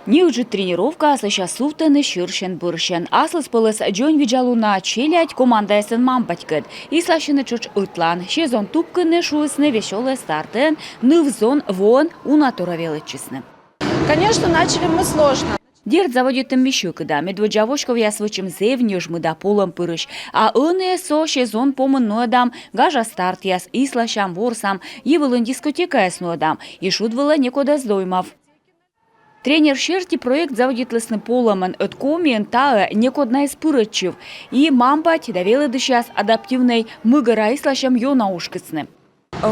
Неужи тренировка асыша суфтыны шыршен-бұршен. Асыл спылыс жон виджалуна челядь команда эсен мампатькет. Ислашыны чуч ытлан. Шезон тупкыны шуысны веселый стартен. Нывзон вон унатуравелычысны. Конечно, начали мы сложно. Дерт заводит им еще когда. Медводжавошков я свычем зевнешь мы до полом пырыш. А он со шезон помын ноедам. Гажа старт яс ислашам ворсам. Евылын дискотека яс ноедам. И шудвыла некуда сдоймав. Тренер Шерти проект заводит лысны поломан от комментара некодна из пырычев. И мампать довела до сейчас адаптивной мыгара ислашам ё наушкицны.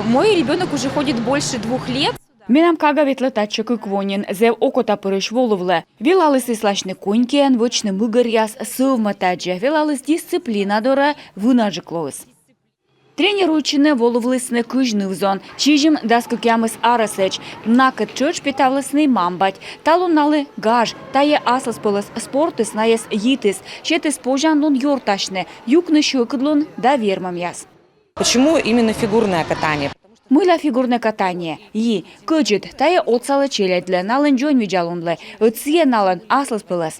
Мой ребенок уже ходит больше 2 лет. Менам кагавит летачек и квонин, зев окота пырыш воловле. Велалыс ислашны конькен, вочны мыгар яс сывматаджа. Велалыс дисциплина дора вынажиклоыс. Тренер учены воловлысны кыжны взон. Чижим даскукямыс арасыч. Накыт чöч питавлысны мамбать. Талуналы гаж. Тае асыл спылыс спортыс наес йитыс. Четыс пожан лун йорташны. Юкны шыкыдлун да вермам яс. Почему именно фигурное катание? Мыла фигурное катание. И кыджит тае отсалы челядлы. Налын жон виджалунлы. Ыцие налын асыл спылыс.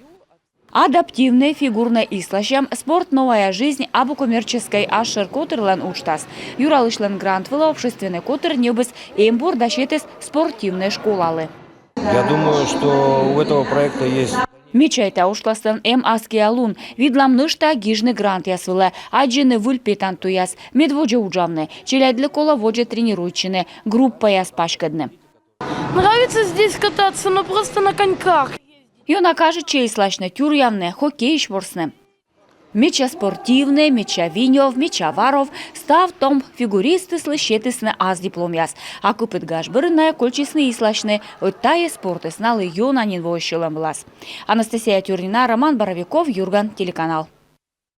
Адаптивная фигурная ислашам спорт «Новая жизнь» абу коммерческой ашер котерлан уштас. Юралышлан грантвыла общественный котер небыс эмбур дащетес спортивные школалы. Я думаю, что у этого проекта есть... Мечайта ушластан аски алун. Видлам нышта гижны грант ясвыла. Аджины вульпетан туяс. Медводжа уджавны. Челядлы кола воджа тренируйчины. Группа яс пашкадны. Нравится здесь кататься, но просто на коньках. Йона каже чейслашны, тюрьявны, хоккей шворсны. Меча спортивны, меча виньов, меча варов, став том фигуристы слышетысны аз дипломяс. А купит гашбырынная кольчисны ислашны, оттае спорты сналы йона нинвойшилам влас. Анастасия Тюрнина, Роман Боровиков, Юрган, телеканал.